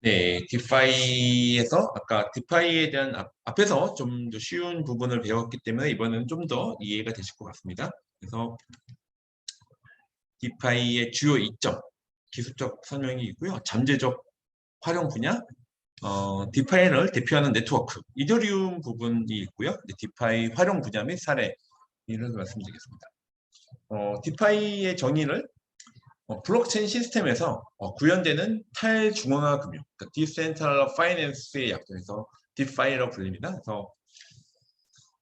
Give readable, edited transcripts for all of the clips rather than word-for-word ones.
네, 디파이에서 아까 디파이에 대한 앞에서 좀 더 쉬운 부분을 배웠기 때문에 이번에는 좀 더 이해가 되실 것 같습니다. 그래서 디파이의 주요 이점, 기술적 설명이 있고요. 잠재적 활용 분야, 디파이를 대표하는 네트워크, 이더리움 부분이 있고요. 디파이 활용 분야 및 사례 이런 말씀드리겠습니다. 디파이의 정의를 블록체인 시스템에서 구현되는 탈중앙화 금융, 그러니까 디센트럴 파이낸스의 약자에서 디파이라고 불립니다. 그래서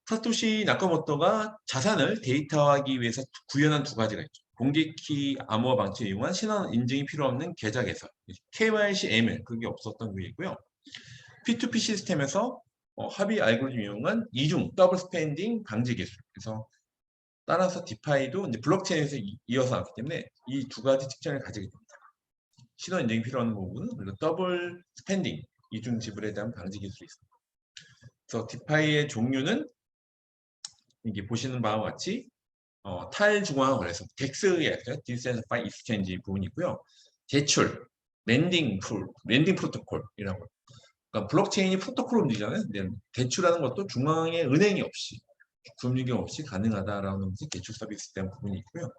사토시 나카모토가 자산을 데이터화하기 위해서 구현한 두 가지가 있죠. 공개키 암호화 방식을 이용한 신원 인증이 필요 없는 계좌 개설, KYC, AML 그게 없었던 게 있고요. P2P 시스템에서 합의 알고리즘 이용한 이중 더블 스펜딩 방지 기술. 그래서 따라서 디파이도 이제 블록체인에서 이어서 나왔기 때문에 이 두 가지 특징을 가지게 됩니다. 신원 인증이 필요한 부분은 그리고 더블 스펜딩 이중 지불에 대한 방지 기술이 있습니다. 그래서 디파이의 종류는 이게 보시는 바와 같이 탈중앙화 거래소 덱스의 디센트럴파이 익스체인지 부분이 있고요. 대출, 랜딩 프로토콜이라고. 그러니까 블록체인이 프로토콜로 움직이잖아요. 근데 대출하는 것도 중앙에 은행이 없이 금융기 없이 가능하다라는 것이 대출 서비스에 대한 부분이 있고요.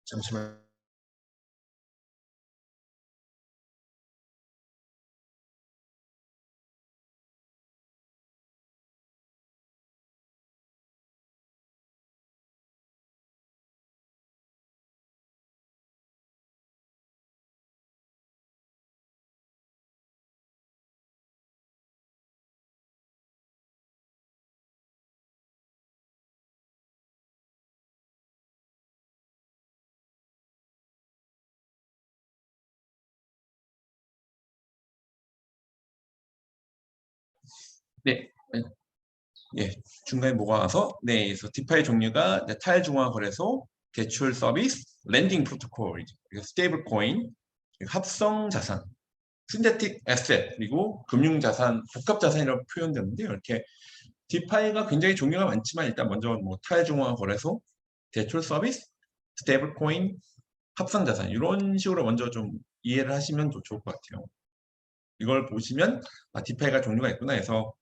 잠시만. 네. 예, 중간에 뭐가 와서 네, 그래서 디파이 종류가 탈중앙 거래소, 대출 서비스, 랜딩 프로토콜, 스테이블 코인, 합성 자산, 신테틱 에셋, 그리고 금융 자산, 복합 자산이라고 표현되는데요. 이렇게 디파이가 굉장히 종류가 많지만 일단 먼저 뭐 탈중앙 거래소, 대출 서비스, 스테이블 코인, 합성 자산 이런 식으로 먼저 좀 이해를 하시면 더 좋을 것 같아요. 이걸 보시면 디파이가 종류가 있구나 해서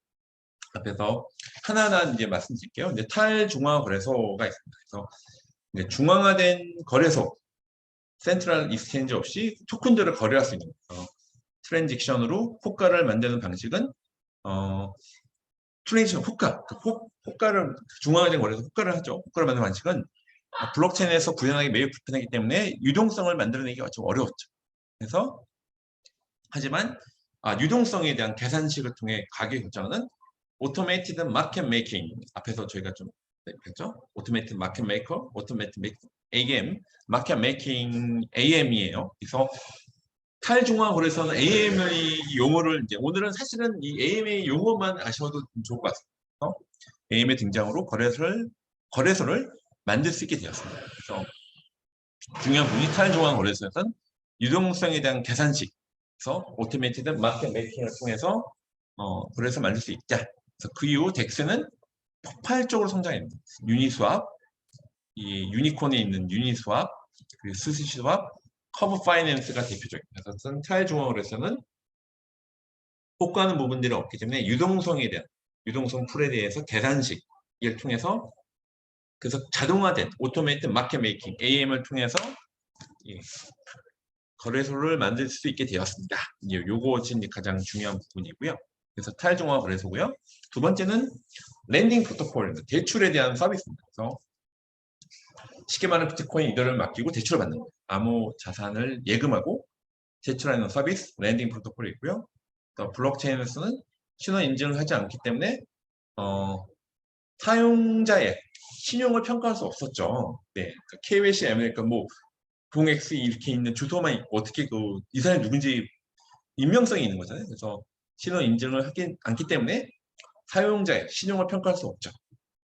앞에서 하나하나 이제 말씀드릴게요. 이제 탈중앙 거래소가 있습니다. 그래서 이제 중앙화된 거래소, 센트럴 익스체인지 없이 토큰들을 거래할 수 있는 트랜직션으로 호가를 만드는 방식은 트랜직션 호가, 호가를 중앙화된 거래소 호가를 하죠. 호가를 만드는 방식은 블록체인에서 구현하기 매우 불편하기 때문에 유동성을 만들어내기가 좀 어려웠죠. 그래서 하지만 유동성에 대한 계산식을 통해 가격 결정하는 오토메이티드 마켓 메이킹 앞에서 저희가 좀 했죠. 오토메이티드 마켓 메이커, 오토메이티드 AM, 마켓 메이킹 AM이에요. 그래서 탈중앙 거래소는 AM의 용어를 이제 오늘은 사실은 이 AM의 용어만 아셔도 좋을 것 같습니다. AM의 등장으로 거래소를 만들 수 있게 되었습니다. 그래서 중요한 부분이 탈중앙 거래소에서는 유동성에 대한 계산식, 그래서 오토메이티드 마켓 메이킹을 통해서 거래소 만들 수 있다. 그래서 그 이후 덱스는 폭발적으로 성장합니다. 유니스왑, 이 유니콘에 있는 유니스왑, 그리고 스시스왑, 커브 파이낸스가 대표적입니다. 그래서 센트럴 중앙거래소는 효과하는 부분들이 없기 때문에 유동성에 대한 유동성 풀에 대해서 계산식을 통해서 그래서 자동화된 오토메이트 마켓 메이킹 AM을 통해서 거래소를 만들 수 있게 되었습니다. 요것이 가장 중요한 부분이고요. 그래서 탈중앙 거래소고요. 두 번째는 랜딩 프로토콜, 대출에 대한 서비스입니다. 그래서 쉽게 말하면 비트코인 이더를 맡기고 대출을 받는 거예요. 암호 자산을 예금하고 대출하는 서비스, 랜딩 프로토콜이 있고요. 또 블록체인에서는 신원 인증을 하지 않기 때문에 사용자의 신용을 평가할 수 없었죠. 네, KYC, 그러니까 뭐 동X 이렇게 있는 주소만 있고 어떻게 이 사람이 누군지 익명성이 있는 거잖아요. 그래서 신원 인증을 하지 않기 때문에 사용자의 신용을 평가할 수 없죠.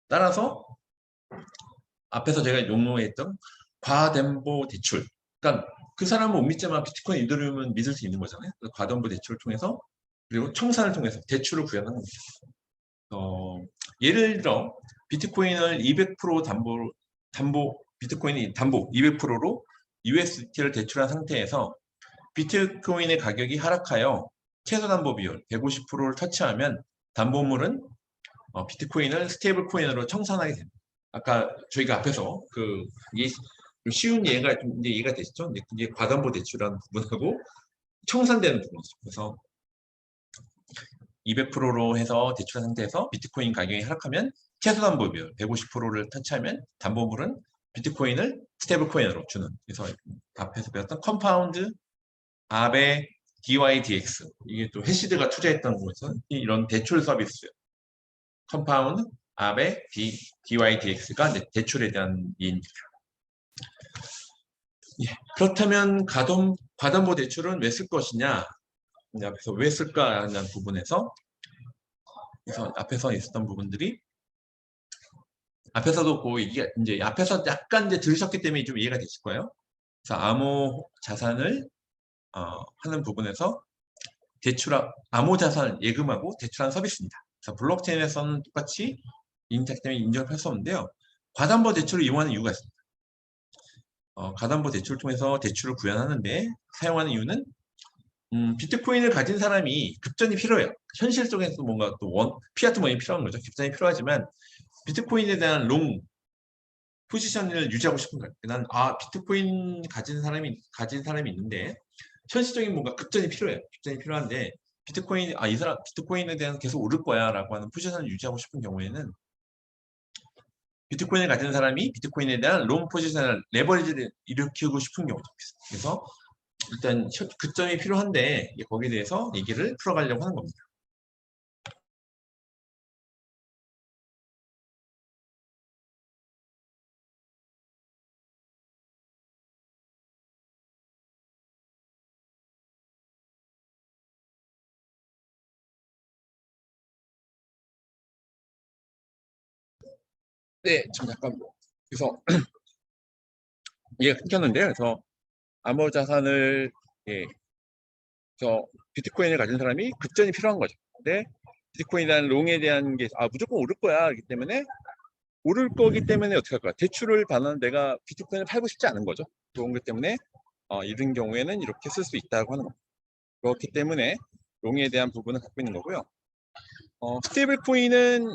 따라서 앞에서 제가 용어했던 과담보 대출. 그러니까 그 사람은 못 믿지만 비트코인 이더리움은 믿을 수 있는 거잖아요. 과담보 대출을 통해서 그리고 청산을 통해서 대출을 구현하는 겁니다. 예를 들어 비트코인을 200% 비트코인이 담보 200%로 USDT를 대출한 상태에서 비트코인의 가격이 하락하여 최소 담보 비율 150%를 터치하면 담보물은 비트코인을 스테이블 코인으로 청산하게 됩니다. 아까 저희가 앞에서 이게 쉬운 예가 좀 이제 이해가 되시죠? 이제 과담보 대출이라는 부분하고 청산되는 부분이죠. 그래서 200%로 해서 대출한 상태에서 비트코인 가격이 하락하면 최소 담보 비율 150%를 터치하면 담보물은 비트코인을 스테이블 코인으로 주는. 그래서 앞에서 배웠던 컴파운드, 아베, DYDX 이게 또 해시드가 투자했던 곳에서 이런 대출 서비스 컴파운드, 아베, DYDX가 대출에 대한 예입니다. 예, 그렇다면 과담보 대출은 왜 쓸 것이냐? 앞에서 왜 쓸까 하는 부분에서 그래서 앞에서 있었던 부분들이 앞에서도 이게 이제 앞에서 약간 이제 들으셨기 때문에 좀 이해가 되실 거예요. 그래서 암호 자산을 하는 부분에서 암호 자산을 예금하고 대출하는 서비스입니다. 그래서 블록체인에서는 똑같이 인텍 때문에 인정할 수 없는데요. 과담보 대출을 이용하는 이유가 있습니다. 과담보 대출을 통해서 대출을 구현하는데 사용하는 이유는 비트코인을 가진 사람이 급전이 필요해요. 현실 속에서 뭔가 또 피아트 머니 필요한 거죠. 급전이 필요하지만 비트코인에 대한 롱 포지션을 유지하고 싶은 거예요. 난 비트코인 가진 사람이 있는데 현실적인 뭔가 급전이 필요해요. 급전이 필요한데 이 사람 비트코인에 대한 계속 오를 거야라고 하는 포지션을 유지하고 싶은 경우에는 비트코인을 가진 사람이 비트코인에 대한 롱 포지션을 레버리지를 일으키고 싶은 경우도 있어요. 그래서 일단 급전이 필요한데 거기에 대해서 얘기를 풀어가려고 하는 겁니다. 네, 지금 잠깐 그래서 이해가 끊겼는데요. 그래서 암호 자산을 비트코인을 가진 사람이 급전이 필요한 거죠. 근데 비트코인이라는 롱에 대한 게 무조건 오를 거야. 그렇기 때문에 오를 거기 때문에 어떻게 할 거야? 대출을 받는 내가 비트코인을 팔고 싶지 않은 거죠. 그런 것 때문에 이런 경우에는 이렇게 쓸 수 있다고 하는 겁니다. 그렇기 때문에 롱에 대한 부분을 갖고 있는 거고요. 스테이블 코인은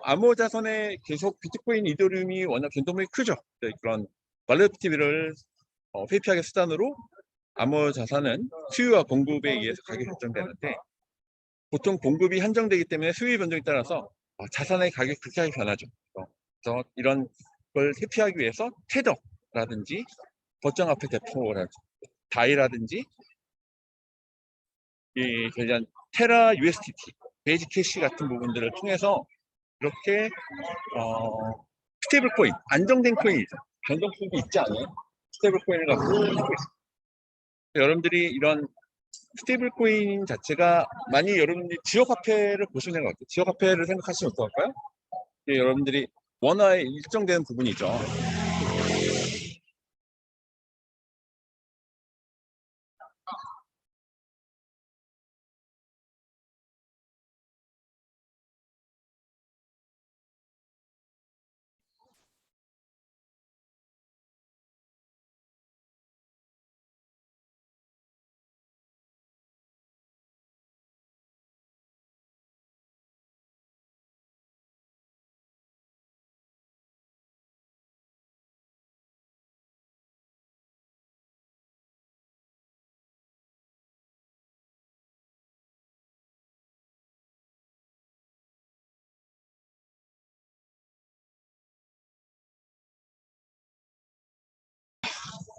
암호 자산에 계속 비트코인, 이더리움이 워낙 변동성이 크죠. 그런 발레티비를 회피하기 수단으로 암호 자산은 수요와 공급에 의해서 가격이 결정되는데 보통 공급이 한정되기 때문에 수요 변동에 따라서 자산의 가격이 급격하게 변하죠. 그래서 이런 걸 회피하기 위해서 테더라든지 거점화폐 대포라든지 다이라든지 관련 테라 USDT, 베이직 캐시 같은 부분들을 통해서 이렇게 스테이블 코인, 안정된 코인이죠. 변동폭이 있지 않은 스테이블 코인을 갖고 있습니다. 여러분들이 이런 스테이블 코인 자체가 만약 여러분들이 지역화폐를 보시면 될 것 같아요. 지역화폐를 생각하시면 어떨까요? 여러분들이 원화의 일정되는 부분이죠.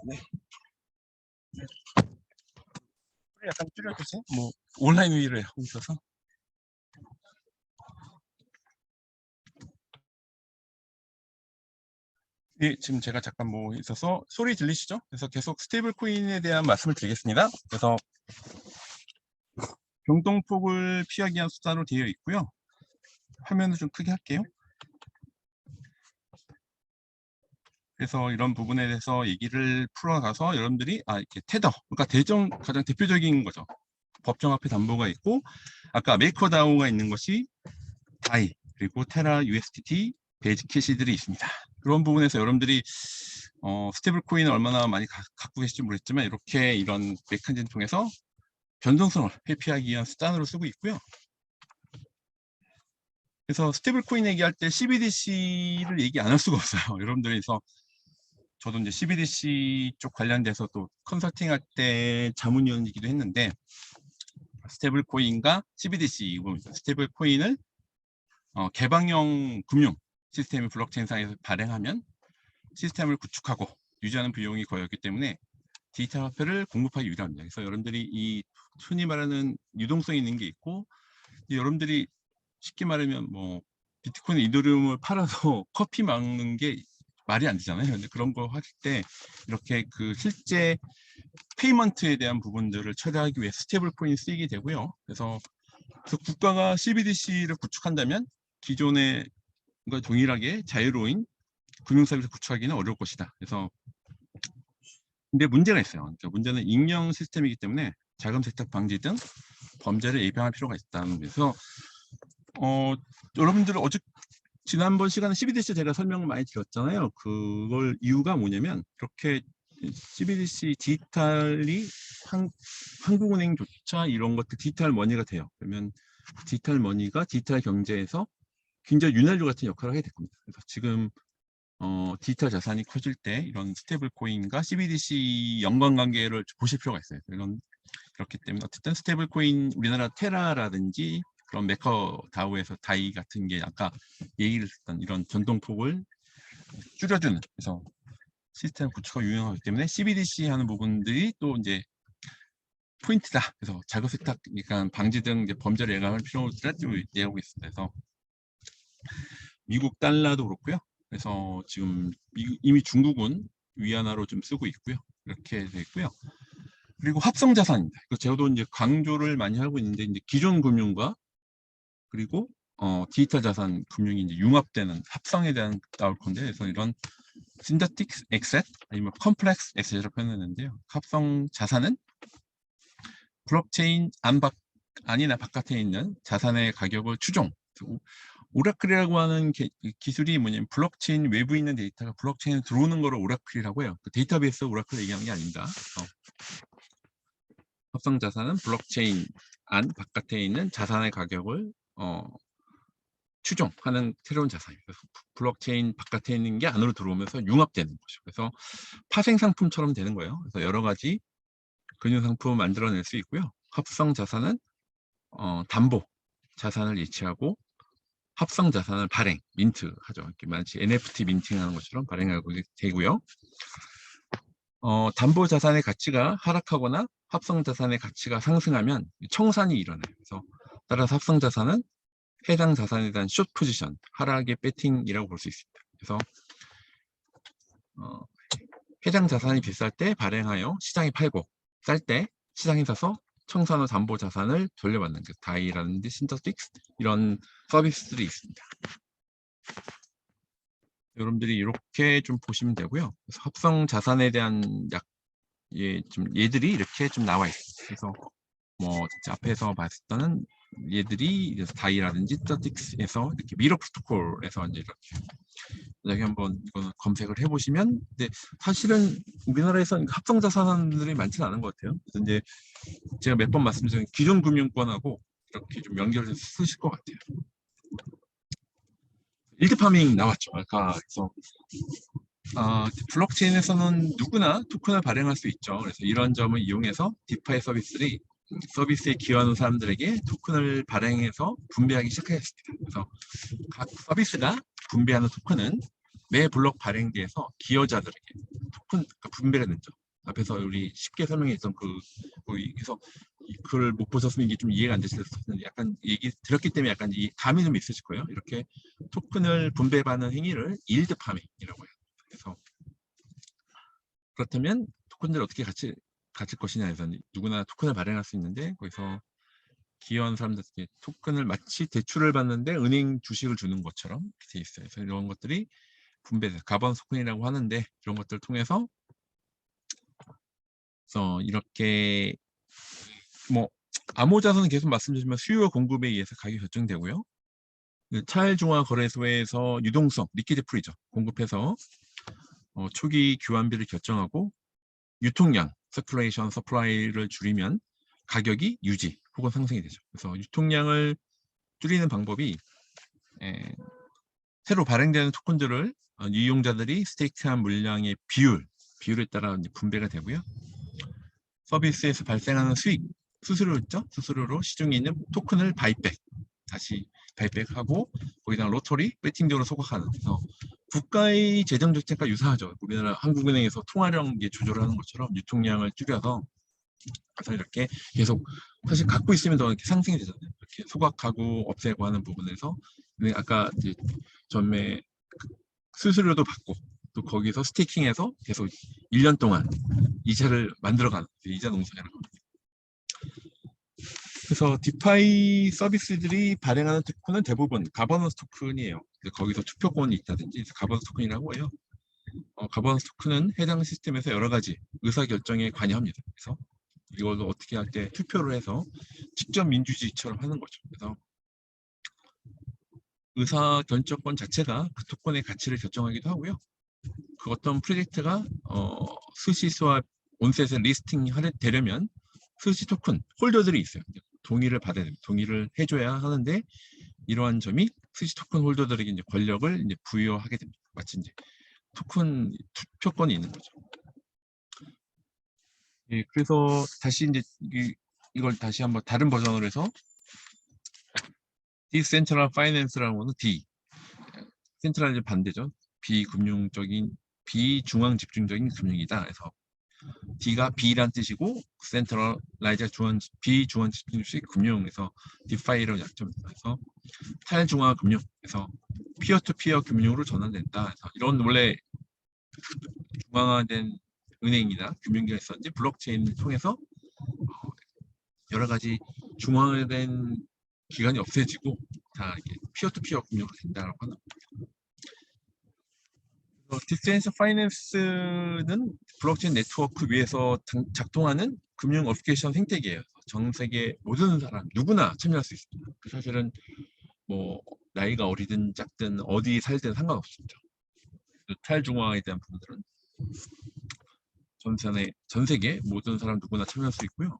네. 약간 줄여주세요. 온라인 회의를 하고 있어서. 예, 지금 제가 잠깐 있어서 소리 들리시죠? 그래서 계속 스테이블 코인에 대한 말씀을 드리겠습니다. 그래서 변동폭을 피하기 위한 수단으로 되어 있고요. 화면을 좀 크게 할게요. 그래서 이런 부분에 대해서 얘기를 풀어가서 여러분들이 이렇게 테더, 그러니까 가장 대표적인 거죠. 법정화폐 담보가 있고 아까 메이커다오가 있는 것이 다이 그리고 테라 USDT 베이직 캐시들이 있습니다. 그런 부분에서 여러분들이 스테이블 코인을 얼마나 많이 갖고 계실지 모르겠지만 이렇게 이런 메커니즘을 통해서 변동성을 회피하기 위한 수단으로 쓰고 있고요. 그래서 스테이블 코인 얘기할 때 CBDC를 얘기 안 할 수가 없어요. 여러분들이. 그래서 저도 이제 CBDC 쪽 관련돼서 또 컨설팅 할 때 자문위원이기도 했는데, 스테이블 코인과 CBDC, 스테이블 코인을 개방형 금융 시스템을 블록체인상에서 발행하면 시스템을 구축하고 유지하는 비용이 거의 없기 때문에 디지털 화폐를 공급하기 유리합니다. 그래서 여러분들이 이 흔히 말하는 유동성이 있는 게 있고, 여러분들이 쉽게 말하면 뭐 비트코인, 이더리움을 팔아서 커피 먹는 게 말이 안 되잖아요. 근데 그런 거 할 때 이렇게 그 실제 페이먼트에 대한 부분들을 처리하기 위해 스테이블 코인이 쓰이게 되고요. 그래서 국가가 CBDC를 구축한다면 기존의 과 동일하게 자유로운 금융 서비스 구축하기는 어려울 것이다. 그래서 근데 문제가 있어요. 그러니까 문제는 익명 시스템이기 때문에 자금 세탁 방지 등 범죄를 예방할 필요가 있다. 그래서 여러분들 지난번 시간에 CBDC 제가 설명을 많이 드렸잖아요. 그걸 이유가 뭐냐면 이렇게 CBDC 디지털이 한국은행조차 이런 것들 디지털 머니가 돼요. 그러면 디지털 머니가 디지털 경제에서 굉장히 윤활유 같은 역할을 하게 될 겁니다. 그래서 지금 디지털 자산이 커질 때 이런 스테이블 코인과 CBDC 연관관계를 보실 필요가 있어요. 그렇기 때문에 어쨌든 스테이블 코인, 우리나라 테라라든지 그런 메커다오에서 다이 같은 게 아까 얘기를 했던 이런 전동폭을 줄여주는, 그래서 시스템 구축가 유용하기 때문에 CBDC 하는 부분들이 또 이제 포인트다. 그래서 자금 세탁, 그러니까 방지 등 이제 범죄를 예방할 필요를 내고 있습니다. 그래서 미국 달러도 그렇고요. 그래서 지금 이미 중국은 위안화로 좀 쓰고 있고요. 이렇게 되어 있고요. 그리고 합성 자산입니다. 저도 이제 강조를 많이 하고 있는데, 이제 기존 금융과 그리고 디지털 자산 금융이 이제 융합되는 합성에 대한 나올 건데, 그래서 이런 신더틱 에셋 아니면 컴플렉스 에셋이라고 표현했는데요. 합성 자산은 블록체인 안이나 바깥에 있는 자산의 가격을 추종. 오라클이라고 하는 기술이 뭐냐면 블록체인 외부에 있는 데이터가 블록체인에 들어오는 거를 오라클이라고 해요. 그 데이터베이스 오라클 얘기하는 게 아닙니다. 합성 자산은 블록체인 안 바깥에 있는 자산의 가격을 추종하는 새로운 자산이에요. 블록체인 바깥에 있는 게 안으로 들어오면서 융합되는 거죠. 그래서 파생 상품처럼 되는 거예요. 그래서 여러 가지 금융 상품을 만들어낼 수 있고요. 합성 자산은 담보 자산을 예치하고 합성 자산을 발행, 민트하죠. 이렇게 마치 NFT 민팅하는 것처럼 발행하고 되고요. 담보 자산의 가치가 하락하거나 합성 자산의 가치가 상승하면 청산이 일어나요. 그래서 따라서 합성 자산은 해당 자산에 대한 숏 포지션, 하락의 배팅이라고 볼 수 있습니다. 그래서 해당 자산이 비쌀 때 발행하여 시장에 팔고, 쌀 때 시장에 사서 청산 후 담보 자산을 돌려받는 그 다이라든지 신더틱스 이런 서비스들이 있습니다. 여러분들이 이렇게 좀 보시면 되고요. 그래서 합성 자산에 대한 얘들이 이렇게 좀 나와 있습니다. 그래서 뭐 앞에서 봤을 때는 얘들이 다이라든지 신더틱스에서 이렇게 미러 프로토콜에서 이제 이렇게 여기 한번 이거는 검색을 해보시면, 근데 사실은 우리나라에서는 합성 자산들이 많지는 않은 것 같아요. 그래서 이제 제가 몇 번 말씀드린 기존 금융권하고 이렇게 좀 연결해서 쓰실 것 같아요. 일드 파밍 나왔죠. 아까. 그래서 블록체인에서는 누구나 토큰을 발행할 수 있죠. 그래서 이런 점을 이용해서 디파이 서비스에 기여하는 사람들에게 토큰을 발행해서 분배하기 시작했습니다. 그래서 각 서비스가 분배하는 토큰은 매 블록 발행지에서 기여자들에게 토큰 분배가 되죠. 앞에서 우리 쉽게 설명했던 그래서 그걸 못 보셨으면 이게 좀 이해가 안 되실 수도 있는데, 약간 얘기 드렸기 때문에 약간 이 감이 좀 있으실 거예요. 이렇게 토큰을 분배받는 행위를 일드 파밍이라고 해요. 그래서 그렇다면 토큰들 어떻게 가질 것이냐에서 누구나 토큰을 발행할 수 있는데, 거기서 기여한 사람들에게 토큰을 마치 대출을 받는데 은행 주식을 주는 것처럼 돼 있어요. 그래서 이런 것들이 분배돼요. 가번 토큰이라고 하는데, 이런 것들을 통해서 이렇게 뭐 암호자산은 계속 말씀드리지만 수요와 공급에 의해서 가격이 결정되고요. 차일중화 거래소에서 유동성, 리퀴드 풀이죠. 공급해서 초기 교환비를 결정하고 유통량, circulation, supply를 줄이면 가격이 유지 혹은 상승이 되죠. 그래서 유통량을 줄이는 방법이 새로 발행되는 토큰들을 이용자들이 스테이크한 물량의 비율에 따라 이제 분배가 되고요. 서비스에서 발생하는 수익, 수수료죠. 수수료로 시중에 있는 토큰을 다시 바이백하고 거기다가 로터리, 배팅 등으로 소각하는. 그래서 국가의 재정 정책과 유사하죠. 우리나라 한국은행에서 통화량 조절하는 것처럼 유통량을 줄여서 그래서 이렇게 계속 사실 갖고 있으면 더 이렇게 상승이 되잖아요. 이렇게 소각하고 없애고 하는 부분에서 아까 이제 전매 수수료도 받고 또 거기서 스테이킹해서 계속 1년 동안 이자를 만들어가는 이자 농사라고 합니다. 그래서 디파이 서비스들이 발행하는 토큰은 대부분 가버넌스 토큰이에요. 거기서 투표권이 있다든지 가버넌스 토큰이라고 해요. 가버넌스 토큰은 해당 시스템에서 여러 가지 의사결정에 관여합니다. 그래서 이걸로 어떻게 할 때 투표를 해서 직접 민주주의처럼 하는 거죠. 그래서 의사결정권 자체가 그 토큰의 가치를 결정하기도 하고요. 그 어떤 프로젝트가 수시수와 온셋에 리스팅 되려면 수시 토큰 홀더들이 있어요. 동의를 받아야 됩니다. 동의를 해줘야 하는데 이러한 점이 수시 토큰 홀더들에게 이제 권력을 이제 부여하게 됩니다. 마치 이제 토큰 투표권이 있는 거죠. 예, 그래서 다시 이제 이걸 다시 한번 다른 버전으로 해서 디센트럴 파이낸스라는 거는 센트럴이 반대죠. 비중앙 집중적인 금융이다. 그래서 D가 B란 뜻이고 센트럴라이즈 비중앙 집중식 금융에서 디파이를 약점해서 탈중앙 금융, 그래서 피어투피어 금융으로 전환된다. 그래서 이런 원래 중앙화된 은행이나 금융기관이 있었는지 블록체인을 통해서 여러 가지 중앙화된 기관이 없애지고 다 이렇게 피어투피어 금융으로 된다고 하는 겁니다. 디센트 파이낸스는 블록체인 네트워크 위에서 작동하는 금융 어플리케이션 생태계예요. 전 세계 모든 사람 누구나 참여할 수 있습니다. 사실은 뭐 나이가 어리든 작든 어디 살든 상관없습니다. 탈중앙화에 대한 부분들은 전 세계 모든 사람 누구나 참여할 수 있고요.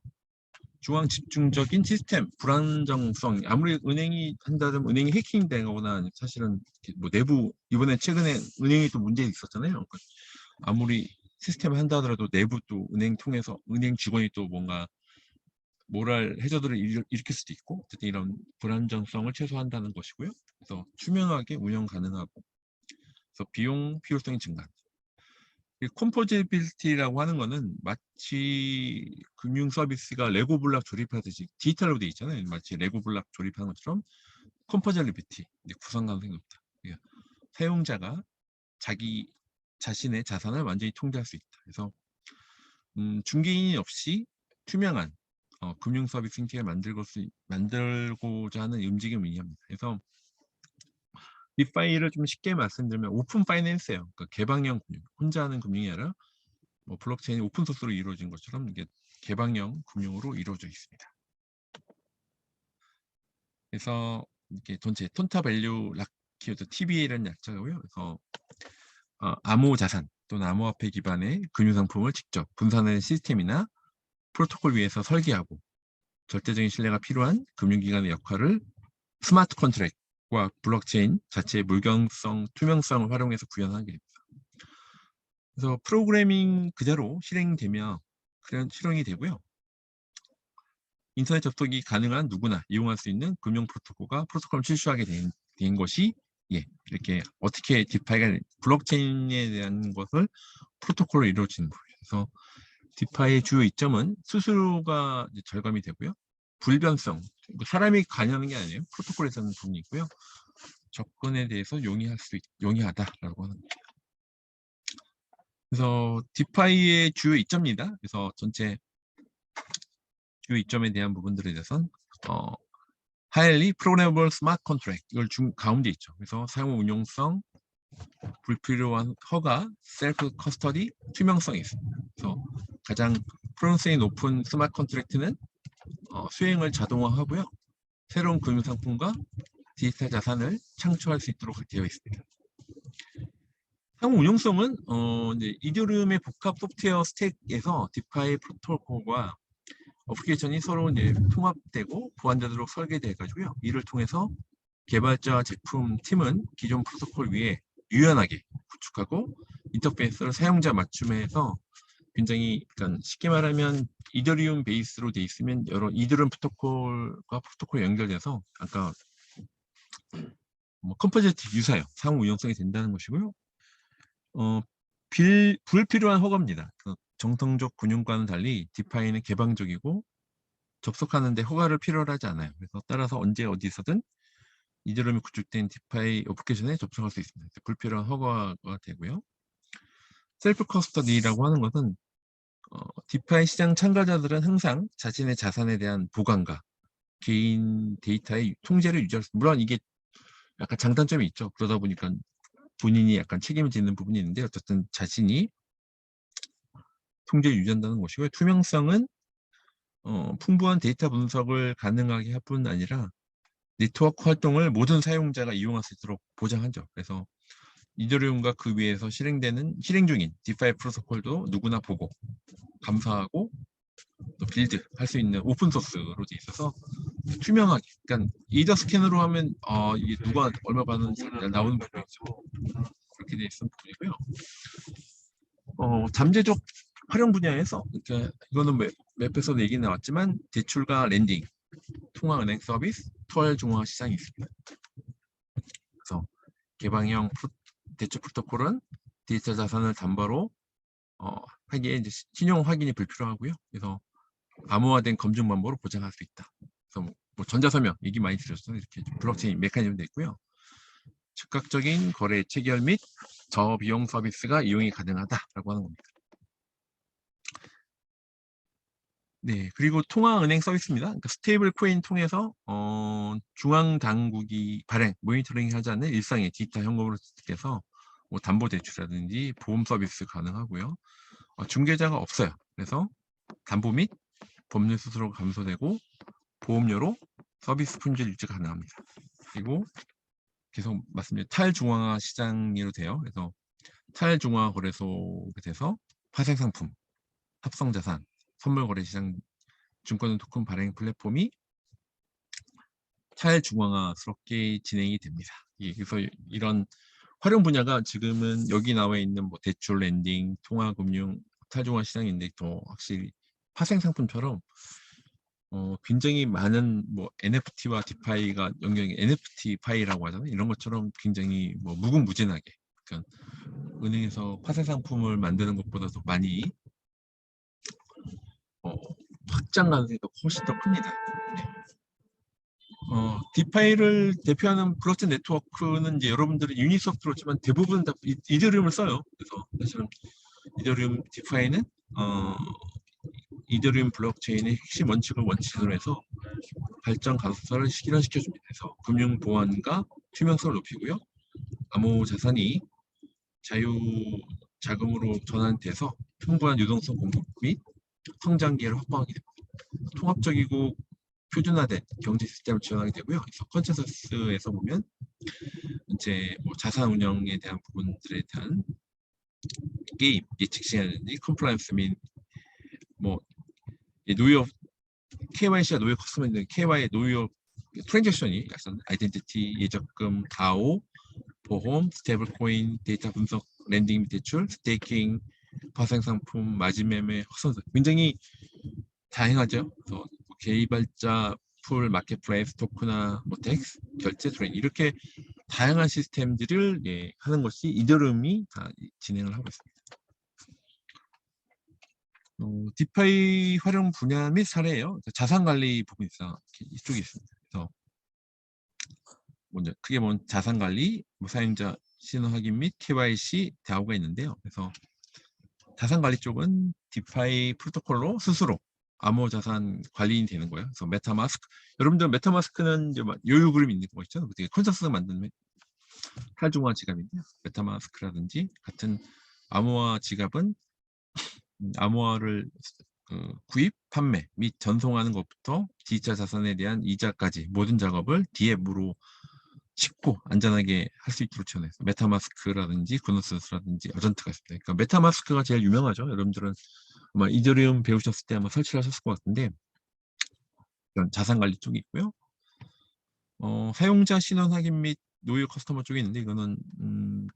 중앙 집중적인 시스템 불안정성, 아무리 은행이 한다면 은행이 해킹되거나 사실은 뭐 내부 이번에 최근에 은행이 또 문제 있었잖아요. 그러니까 아무리 시스템을 한다 하더라도 내부 또 은행 통해서 은행 직원이 또 뭔가 모랄 해저들을 일으킬 수도 있고 어쨌든 이런 불안정성을 최소화한다는 것이고요. 그래서 투명하게 운영 가능하고 그래서 필요성이 증가합니다. 컴포지빌리티라고 하는 거는 마치 금융 서비스가 레고 블락 조립하듯이 디지털로 되어 있잖아요. 마치 레고 블락 조립하는 것처럼 컴포지빌리티, 구성감성이 높다. 사용자가 자기 자신의 자산을 완전히 통제할 수 있다. 그래서 중개인이 없이 투명한 금융 서비스 생태계를 만들고자 하는 움직임을 의미합니다. 그래서 디파이를 좀 쉽게 말씀드리면 오픈 파이낸스예요. 그러니까 개방형 금융, 혼자 하는 금융이 아니라 뭐 블록체인이 오픈 소스로 이루어진 것처럼 이게 개방형 금융으로 이루어져 있습니다. 그래서 이게 전체 톤타 밸류 락키어드 TBA라는 약자고요. 그래서 암호 자산 또는 암호화폐 기반의 금융 상품을 직접 분산하는 시스템이나 프로토콜 위에서 설계하고 절대적인 신뢰가 필요한 금융기관의 역할을 스마트 컨트랙트와 블록체인 자체의 물경성, 투명성을 활용해서 구현하게 됩니다. 그래서 프로그래밍 그대로 실행되면 실행이 되고요. 인터넷 접속이 가능한 누구나 이용할 수 있는 금융 프로토콜을 출시하게 된 것이 이렇게 어떻게 디파이가 블록체인에 대한 것을 프로토콜로 이루어지는 거예요. 그래서 디파이의 주요 이점은 수수료가 절감이 되고요. 불변성, 사람이 관여하는 게 아니에요. 프로토콜에서는 부분이 있고요. 접근에 대해서 용이하다라고 하는 거예요. 그래서 디파이의 주요 이점입니다. 그래서 전체 주요 이점에 대한 부분들에 대해서는 highly programmable smart contract 이걸 가운데 있죠. 그래서 사용 운용성, 불필요한 허가, 셀프 커스터디, 투명성이 있습니다. 그래서 가장 프로넌스이 높은 스마트 컨트랙트는 수행을 자동화하고요. 새로운 금융 상품과 디지털 자산을 창출할 수 있도록 되어 있습니다. 향후 운용성은 이제 이더리움의 복합 소프트웨어 스택에서 디파이 프로토콜과 어플리케이션이 서로 이제 통합되고 보완되도록 설계돼 가지고요. 이를 통해서 개발자 제품 팀은 기존 프로토콜 위에 유연하게 구축하고 인터페이스를 사용자 맞춤해서 굉장히, 그러니까 쉽게 말하면 이더리움 베이스로 돼 있으면 여러 이더리움 프로토콜과 프로토콜 연결돼서 아까 뭐 컴포지트 유사요 상호 운용성이 된다는 것이고요. 불필요한 허가입니다. 그 정통적 군용과는 달리 디파이는 개방적이고 접속하는데 허가를 필요로 하지 않아요. 그래서 따라서 언제 어디서든 이더리움이 구축된 디파이 어플리케이션에 접속할 수 있습니다. 불필요한 허가가 되고요. 셀프 커스터디라고 하는 것은 디파이 시장 참가자들은 항상 자신의 자산에 대한 보관과 개인 데이터의 통제를 유지할 수, 물론 이게 약간 장단점이 있죠. 그러다 보니까 본인이 약간 책임을 지는 부분이 있는데 어쨌든 자신이 통제를 유지한다는 것이고요. 투명성은 풍부한 데이터 분석을 가능하게 할 뿐 아니라 네트워크 활동을 모든 사용자가 이용할 수 있도록 보장하죠. 그래서 이더리움과 그 위에서 실행 중인 디파이 프로토콜도 누구나 보고 감사하고 또 빌드 할 수 있는 오픈 소스로 돼 있어서 투명하게, 그러니까 이더 스캔으로 하면 이게 누가 얼마 받는지 나오는 부분이죠. 그렇게 돼 있는 부분이고요. 잠재적 활용 분야에서, 그러니까 이거는 웹에서도 얘기 나왔지만 대출과 렌딩, 통화은행 서비스, 투월 중화 시장이 있습니다. 그래서 개방형 대출 프로토콜은 디지털 자산을 담보로 하기에 이제 신용 확인이 불필요하고요. 그래서 암호화된 검증 방법으로 보장할 수 있다. 그래서 뭐 전자서명 얘기 많이 드렸죠. 이렇게 블록체인 메커니즘도 있고요. 즉각적인 거래 체결 및 저비용 서비스가 이용이 가능하다라고 하는 겁니다. 네, 그리고 통화은행 서비스입니다. 그러니까 스테이블 코인 통해서 중앙 당국이 발행, 모니터링 하지 않는 일상의 디지털 현금으로 집계해서 뭐 담보 대출이라든지 보험 서비스 가능하고요. 중개자가 없어요. 그래서 담보 및 법률 수수료가 감소되고 보험료로 서비스 품질 유지 가능합니다. 그리고 계속 말씀드린 탈중앙화 시장으로 돼요. 그래서 탈중앙화 거래소가 돼서 파생상품, 합성자산, 선물거래시장, 증권 토큰 발행 플랫폼이 탈중앙화스럽게 진행이 됩니다. 그래서 이런 활용 분야가 지금은 여기 나와 있는 뭐 대출, 렌딩, 통화금융, 탈중앙화 시장인데 더 확실히 파생상품처럼 굉장히 많은 뭐 NFT와 디파이가 연결이, NFT 파이라고 하잖아요. 이런 것처럼 굉장히 뭐 무궁무진하게, 그러니까 은행에서 파생 상품을 만드는 것보다도 많이 확장 가능성이 훨씬 더 큽니다. 네. 디파이를 대표하는 블록체인 네트워크는 이제 여러분들이 유니스업 들었지만 대부분 다 이더리움을 써요. 그래서 사실은 이더리움 디파이는 이더리움 블록체인의 핵심 원칙으로 해서 발전 가속도를 실현시켜줍니다. 그래서 금융 보안과 투명성을 높이고요. 암호 자산이 자유 자금으로 전환돼서 풍부한 유동성 공급 및 성장 기회를 확보하게 됩니다. 통합적이고 표준화된 경제 시스템을 지원하게 되고요. 그래서 컨센서스에서 보면 이제 뭐 자산 운영에 대한 부분들에 대한 게임 예측 시간이라든지 컴플라이언스 및 뭐 노이어 KYC와 노이어 커스터머인데 KY 노이어 트랜잭션이 아이덴티티, 예적금, 가오, 보험, 스테이블 코인, 데이터 분석, 렌딩 및 대출, 스테이킹, 파생상품, 마진매매, 확산성 굉장히 다양하죠. 그래서 개발자 풀, 마켓플레이스, 토크나 모텍스, 결제, 트레인 이렇게 다양한 시스템들을 하는 것이 이더리움이 다 진행을 하고 있습니다. 디파이 활용 분야 및 사례예요. 자산관리 부분이 있어 이쪽에 있습니다. 그래서 먼저 크게 보면 자산관리, 사용자 신원 확인 및 KYC DAO가 있는데요. 그래서 자산관리 쪽은 디파이 프로토콜로 스스로 암호 자산 관리인이 되는 거예요. 그래서 메타마스크, 여러분들 메타마스크는 이제 요요 그림 있는 거 있죠. 되게 컨센서스 만드는 탈중앙화 지갑인데요. 메타마스크라든지 같은 암호화 지갑은 암호화를 구입, 판매 및 전송하는 것부터 디지털 자산에 대한 이자까지 모든 작업을 디앱으로 쉽고 안전하게 할 수 있도록 지원해서 메타마스크라든지 그노스라든지 어전트가 있습니다. 그러니까 메타마스크가 제일 유명하죠. 여러분들은 아마 이더리움 배우셨을 때 아마 설치를 하셨을 것 같은데 이런 자산 관리 쪽이 있고요. 사용자 신원 확인 및 노유 커스터머 쪽에 있는데 이거는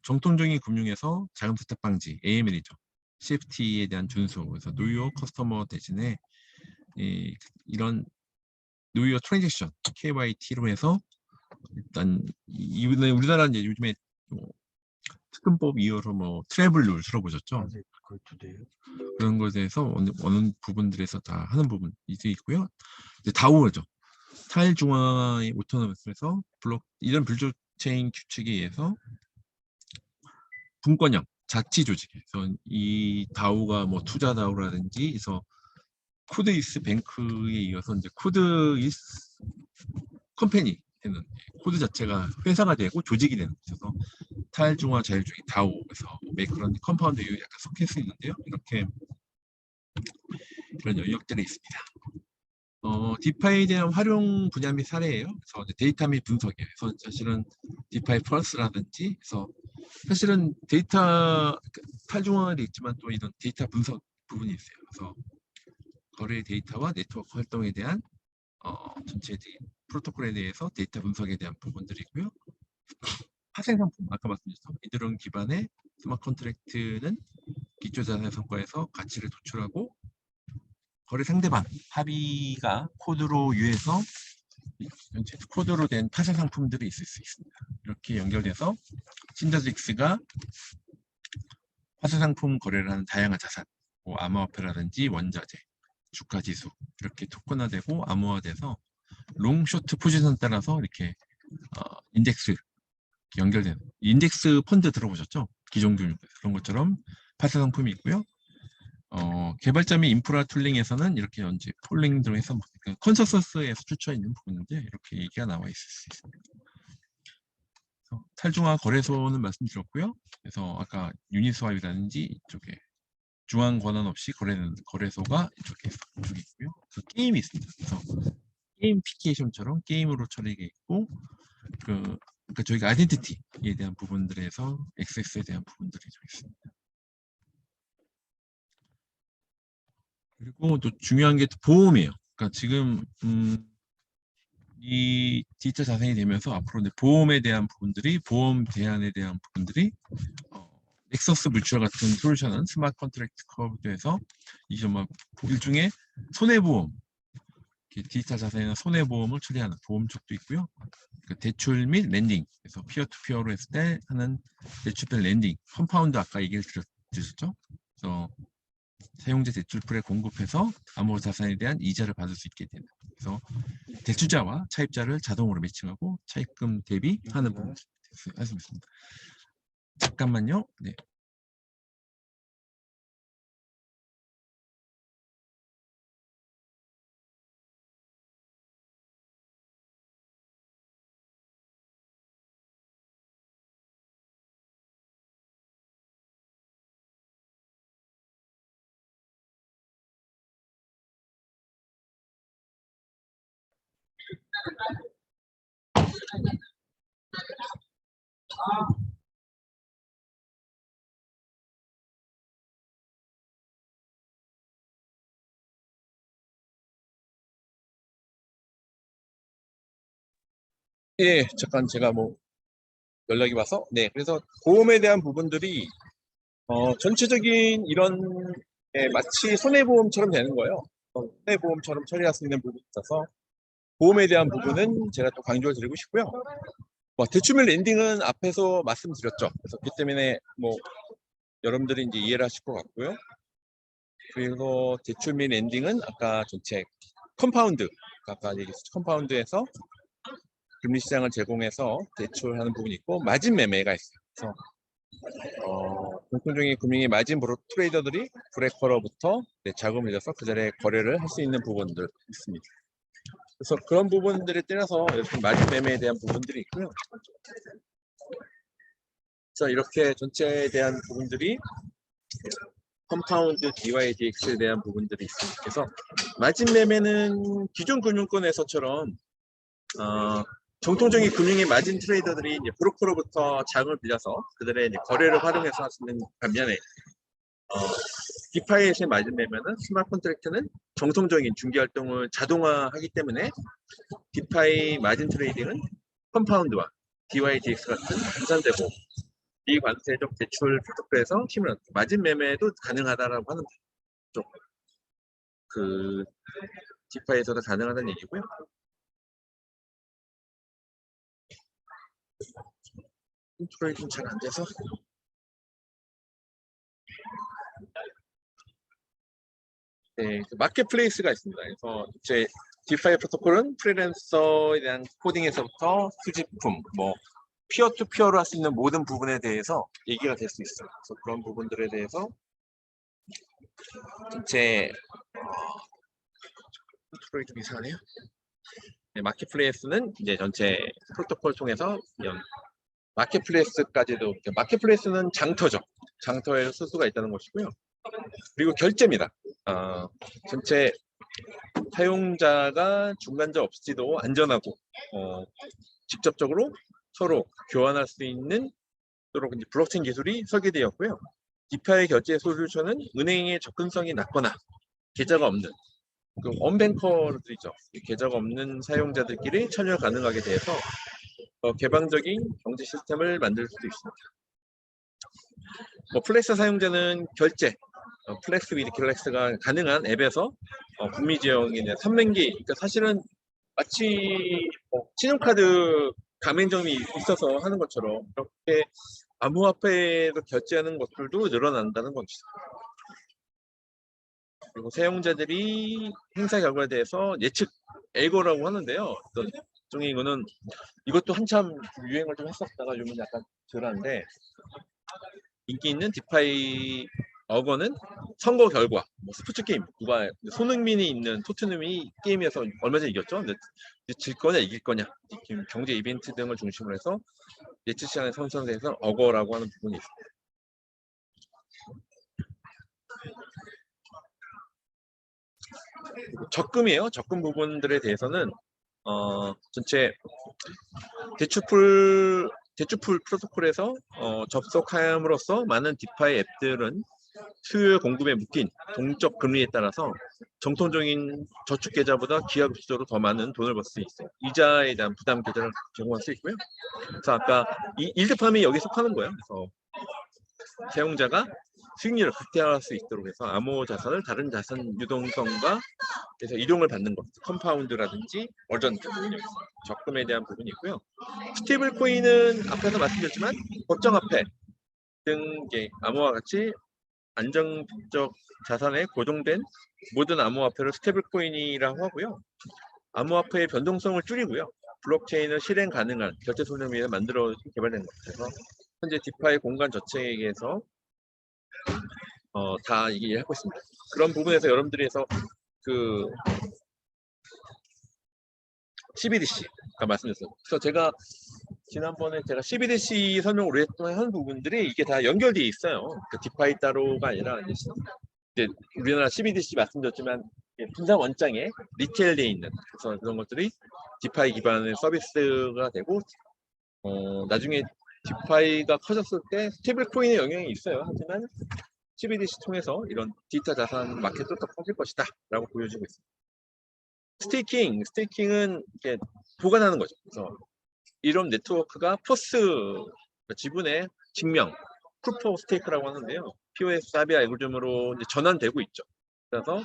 정통적인 금융에서 자금 세탁 방지 AML이죠. CFT에 대한 준수. 그래서 노유 커스터머 대신에 이런 노유 트랜잭션 KYT로 해서 일단 우리나라는 이제 요즘에 특근법 이후로 뭐 트래블 룰 들어보셨죠? 그런 것에 대해서 어느 부분들에서 다 하는 부분 이제 있고요. 이제 다오죠. 타일 중앙의 오토노머스에서 이런 블록체인 규칙에 의해서 분권형 자치 조직에서 이 다오가 뭐 투자 다오라든지 해서 코드 이스 뱅크에 이어서 이제 코드 이스 컴퍼니 되는 코드 자체가 회사가 되고 조직이 되는 거죠. 타일중화 자율주의 다오에서 그런 컴파운드 약간 섞일 수 있는데요. 이렇게 이런 영역들이 있습니다. 디파이에 대한 활용 분야 및 사례예요. 그래서 데이터 및 분석이에요. 그래서 사실은 디파이 플러스라든지 해서 사실은 데이터 탈중화도 있지만 또 이런 데이터 분석 부분이 있어요. 그래서 거래 데이터와 네트워크 활동에 대한 전체 프로토콜에 대해서 데이터 분석에 대한 부분들이고요. 파생 상품 아까 말씀드렸죠. 이드론 기반의 스마트 컨트랙트는 기초 자산 성과에서 가치를 도출하고 거래 상대방 합의가 코드로 유해서 전체 코드로 된 파생 상품들이 있을 수 있습니다. 이렇게 연결돼서 신저직스가 파생 상품 거래를 하는 다양한 자산, 뭐 암호화폐라든지 원자재, 주가 지수 이렇게 토큰화되고 암호화돼서 롱, 쇼트 포지션 따라서 이렇게 인덱스 연결되는 인덱스 펀드 들어보셨죠? 기존금융 그런 것처럼 파생 상품이 있고요. 개발자 및 인프라 툴링에서는 이렇게 연지 폴링 등에서 컨센서스에서 추천 있는 부분인데 이렇게 얘기가 나와 있을 수 있습니다. 탈중화 거래소는 말씀드렸고요. 그래서 아까 유니스왑이라든지 이쪽에 중앙 권한 없이 거래되는 거래소가 이쪽에 있고요. 그래서 게임이 있습니다. 그래서 게임피케이션처럼 게임으로 처리가 있고 그러니까 저희가 아이덴티티에 대한 부분들에서 액세스에 대한 부분들이 좀 있습니다. 그리고 또 중요한 게 보험이에요. 그러니까 지금 이 디지털 자산이 되면서 앞으로 보험에 대한 부분들이 보험 대안에 대한 부분들이 넥서스 뮤추얼 같은 솔루션은 스마트 컨트랙트 커브에서 이제 막 일종의 손해보험 디지털 자산이나 손해보험을 처리하는 보험 쪽도 있고요. 그 대출 및 랜딩 그래서 피어투피어로 했을 때 하는 대출별 랜딩 컴파운드 아까 얘기를 드렸죠. 그래서 사용자 대출풀에 공급해서 암호 자산에 대한 이자를 받을 수 있게 되는 그래서 대출자와 차입자를 자동으로 매칭하고 차입금 대비하는 부분을 할 수 있습니다. 잠깐만요. 네. 예, 잠깐 제가 뭐 연락이 와서 그래서 보험에 대한 부분들이 전체적인 이런 마치 손해보험처럼 되는 거예요. 손해보험처럼 처리할 수 있는 부분이 있어서 보험에 대한 부분은 제가 또 강조를 드리고 싶고요. 대출물 랜딩은 앞에서 말씀드렸죠. 그래서 그렇기 때문에 뭐 여러분들이 이제 이해를 하실 것 같고요. 그리고 대출 및 랜딩은 아까 전체 컴파운드 아까 얘기했죠. 컴파운드에서 금리 시장을 제공해서 대출하는 부분이 있고 마진 매매가 있어요. 그래서 공통적인 금융의 마진 트레이더들이 브레이커로부터 자금을 내서 그 자리에 거래를 할 수 있는 부분들 있습니다. 그래서 그런 부분들에 따라서 이렇게 마진 매매에 대한 부분들이 있고요. 그래서 이렇게 전체에 대한 부분들이 컴파운드 DYDX에 대한 부분들이 있습니다. 그래서 마진 매매는 기존 금융권에서처럼 정통적인 금융의 마진 트레이더들이 이제 브로커로부터 자금을 빌려서 그들의 이제 거래를 활용해서 하시는 반면에 디파이에서의 마진 매매는 스마트 컨트랙트는 정통적인 중개 활동을 자동화하기 때문에 디파이 마진 트레이딩은 컴파운드와 DYDX 같은 분산되고 비관세적 대출 프로토콜에서 힘을 얻고 마진 매매도 가능하다라고 하는 쪽 그 디파이에서도 가능하다는 얘기고요. 컨트롤이 좀 잘 안 돼서 네, 마켓플레이스가 있습니다. 그래서 제 디파이 프로토콜은 프리랜서에 대한 코딩에서부터 수집품, 뭐 피어 투 피어로 할 수 있는 모든 부분에 대해서 얘기가 될 수 있어요. 그래서 그런 부분들에 대해서 전체 컨트롤이 좀 이상하네요. 네, 마켓플레이스는 이제 전체 프로토콜 통해서 이런 마켓플레이스까지도 마켓플레이스는 장터죠. 장터에 쓸 수가 있다는 것이고요. 그리고 결제입니다. 전체 사용자가 중간자 없이도 안전하고 직접적으로 서로 교환할 수 있는 블록체인 기술이 설계되었고요. 디파이 결제 솔루션은 은행의 접근성이 낮거나 계좌가 없는 언뱅커들이 있죠. 계좌가 없는 사용자들끼리 참여 가능하게 돼서 개방적인 경제 시스템을 만들 수도 있습니다. 플렉스 사용자는 결제, 플렉스 위드 킬렉스가 가능한 앱에서 북미 지역의 선맹기, 그러니까 사실은 마치 신용카드 가맹점이 있어서 하는 것처럼 이렇게 암호화폐로 결제하는 것들도 늘어난다는 것이죠. 그리고 사용자들이 행사 결과에 대해서 예측 알고라고 하는데요. 어떤 일종의 이것도 한참 유행을 좀 했었다가 요즘 약간 덜한데 인기 있는 디파이 어거는 선거 결과, 스포츠 게임, 누가 손흥민이 있는 토트넘이 게임에서 얼마 전에 이겼죠. 근데 질 거냐 이길 거냐, 경제 이벤트 등을 중심으로 해서 예측 시장의 선선에서 어거라고 하는 부분이 있습니다. 적금이에요. 적금 부분들에 대해서는 전체 대출풀 프로토콜에서 접속함으로써 많은 디파이 앱들은 수요 공급에 묶인 동적 금리에 따라서 정통적인 저축 계좌보다 기하급수적으로 더 많은 돈을 벌 수 있어요. 이자에 대한 부담 계좌를 제공할 수 있고요. 그래서 아까 일드팜이 여기 속하는 거예요. 그래서 사용자가 수익률을 극대화할 수 있도록 해서 암호 자산을 다른 자산 유동성과 그래서 이동을 받는 것, 컴파운드라든지 어전트, 적금에 대한 부분이 있고요. 스테이블 코인은 앞에서 말씀드렸지만 법정화폐 등 암호와 같이 안정적 자산에 고정된 모든 암호화폐를 스테이블 코인이라고 하고요. 암호화폐의 변동성을 줄이고요. 블록체인을 실행 가능한 결제 소념 위에 만들어 개발된 것 같아서 현재 디파이 공간 저체에서 다 이게 하고 있습니다. 그런 부분에서 여러분들이 CBDC가 말씀드렸어요. 그래서 제가 지난번에 CBDC 설명을 오랫동안 한 부분들이 이게 다 연결되어 있어요. 디파이 따로가 아니라 이제 우리나라 CBDC 말씀드렸지만 분산 원장에 리테일되어 있는 그래서 그런 것들이 디파이 기반의 서비스가 되고 나중에 디파이가 커졌을 때 스테이블 코인의 영향이 있어요. 하지만 CBDC 통해서 이런 디지털 자산 마켓도 더 커질 것이다 라고 보여지고 있습니다. 스테이킹은 이렇게 보관하는 거죠. 그래서 이런 네트워크가 포스 지분의 증명, 프루프 오브 스테이크라고 하는데요. POS 사비 알고리즘으로 이제 전환되고 있죠. 그래서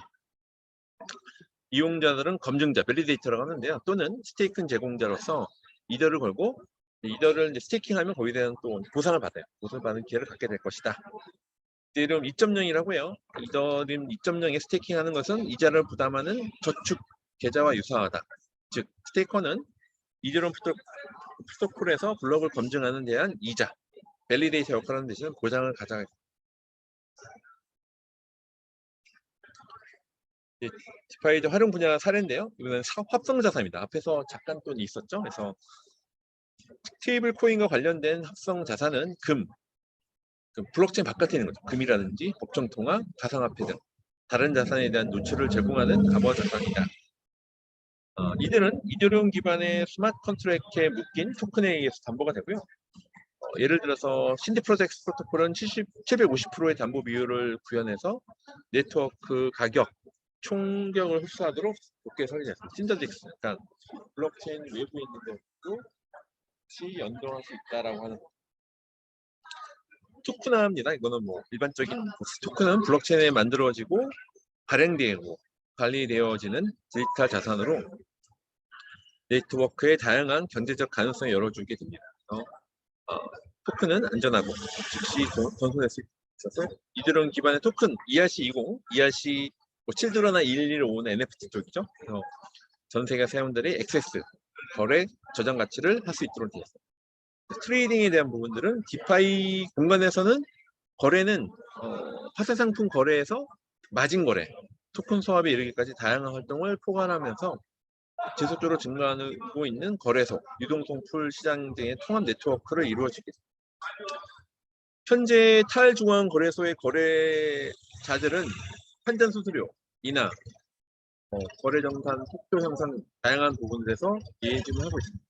이용자들은 검증자, 밸리데이터라고 하는데요. 또는 스테이킹 제공자로서 이더를 걸고 이더를 이제 스테이킹하면 거기에 대한 또 보상을 받아요. 보상을 받는 기회를 갖게 될 것이다. 이더리움 2.0이라고 해요. 이더리움 2.0에 스테이킹하는 것은 이자를 부담하는 저축 계좌와 유사하다. 즉 스테이커는 이더리움 프로토콜에서 블록을 검증하는 대한 이자, 밸리데이터 역할을 하는 대신 보장을 가져가게 디파이드 활용 분야 사례인데요. 이거는 합성자산입니다. 앞에서 잠깐 또 있었죠. 그래서 스테이블 코인과 관련된 합성 자산은 블록체인 바깥에 있는 거죠. 금이라든지 법정 통화, 가상화폐 등 다른 자산에 대한 노출을 제공하는 암호 자산이다. 이들은 이더리움 기반의 스마트 컨트랙트에 묶인 토큰에 의해서 담보가 되고요. 예를 들어서 신디 프로젝트 프로토콜은 750%의 담보 비율을 구현해서 네트워크 가격 총격을 흡수하도록 높게 설계했습니다. 신더직스, 그러니까 블록체인 외부에 있는 것도 같이 연동할 수 있다라고 하는 토큰화입니다. 이거는 뭐 일반적인 토큰은 블록체인에 만들어지고 발행되고 관리되어지는 디지털 자산으로 네트워크의 다양한 경제적 가능성을 열어주게 됩니다. 토큰은 안전하고 즉시 전송될 수 있어서 이드론 기반의 토큰 ERC20, ERC 뭐 칠드러나 1155는 NFT 쪽이죠. 그래서 전 세계 사용자들이 액세스, 거래, 저장 가치를 할 수 있도록 되어 있습니다. 트레이딩에 대한 부분들은 디파이 공간에서는 거래는 화폐 상품 거래에서 마진 거래, 토큰 수합에 이르기까지 다양한 활동을 포괄하면서 지속적으로 증가하고 있는 거래소, 유동성 풀 시장 등의 통합 네트워크를 이루어지게 됩니다. 현재 탈중앙 거래소의 거래자들은 환전 수수료이나 거래 정산 속도 향상 다양한 부분들에서 예금을 하고 있습니다.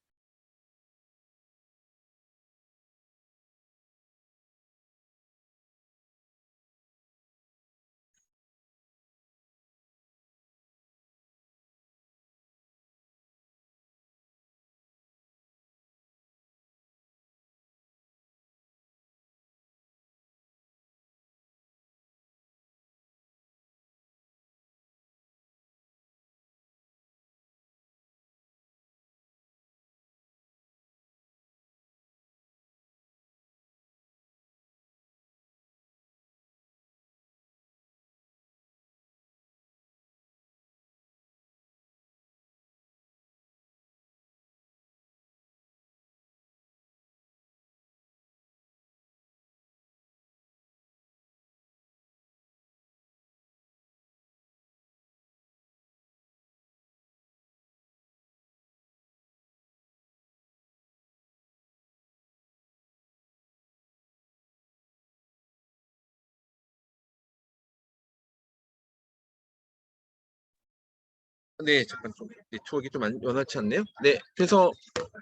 네, 잠깐 좀 네트워크가 좀 원활치 않네요. 네, 그래서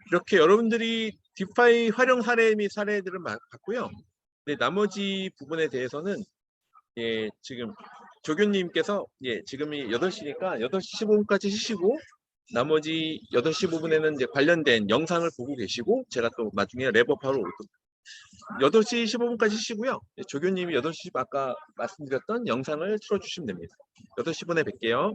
이렇게 여러분들이 디파이 활용 사례 및 사례들을 봤고요. 네, 나머지 부분에 대해서는 지금 조교님께서 지금이 8시니까 8시 15분까지 쉬시고 나머지 8시 15분에는 이제 관련된 영상을 보고 계시고 제가 또 나중에 랩업하러 8시 15분까지 쉬고요. 조교님이 8시 아까 말씀드렸던 영상을 틀어주시면 됩니다. 8시 10분에 뵐게요.